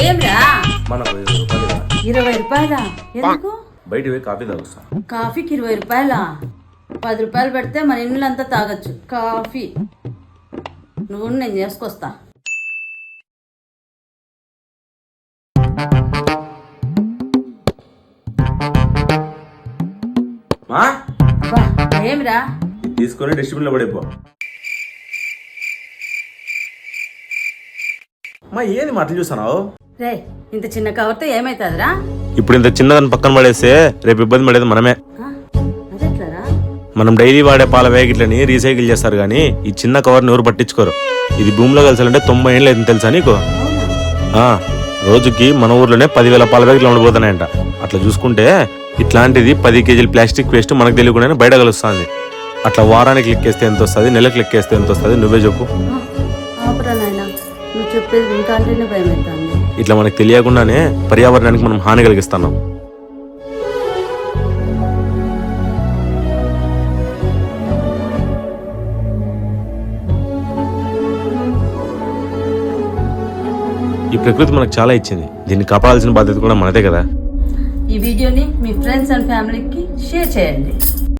ఏమ్రా మనకు 20 రూపాయలా? ఎందుకు? బయట పోయి కాఫీ తాగుస్తా. కాఫీకి 20 రూపాయలా? 10 రూపాయలు పెడితే మన ఇల్లంతా తాగొచ్చు కాఫీ. నువ్వు నేను చేసుకొస్తా. మా ఏమిరా? తీసుకొని డస్ట్బిన్ లో పడిపో. మా ఏది మాటలు చూస్తున్నావు? రే ఇంత చిన్న కవర్తో ఏమైతుందిరా? ఇప్పుడు ఇంత చిన్నదాన్ని పక్కన పడేస్తే రేపు ఇబ్బంది పడేది మనమే. అదెట్లరా? మనం డైలీ వాడే పాల ప్యాకెట్లని రీసైకిల్ చేస్తారు కానీ ఈ చిన్న కవర్ని ఎవరు పట్టించుకోరు. ఇది భూమిలో కలిసాలంటే 90 ఏళ్ళు అయితే తెలుసా నీకు? రోజుకి మన ఊర్లోనే 10,000 పాల ప్యాకెట్లు ఉండిపోతున్నాయంట. అట్లా చూసుకుంటే ఇట్లాంటిది 10 కేజీల ప్లాస్టిక్ వేస్ట్ మనకు తెలియకుండానే బయట కలుస్తుంది. అట్లా వారానికి లెక్కేస్తే ఎంత వస్తుంది, నెలకు లెక్కేస్తే ఎంత వస్తుంది నువ్వే చెప్పు. నువ్వు చెప్పేది వింటాంటేనే భయం అవుతుంది. ఇట్లా మనకు తెలియకుండానే పర్యావరణానికి మనం హాని కలిగిస్తున్నాం. ఈ ప్రకృతి మనకు చాలా ఇచ్చింది, దీన్ని కాపాడాల్సిన బాధ్యత కూడా మనదే కదా. ఈ వీడియోని మీ ఫ్రెండ్స్ అండ్ ఫ్యామిలీకి షేర్ చేయండి.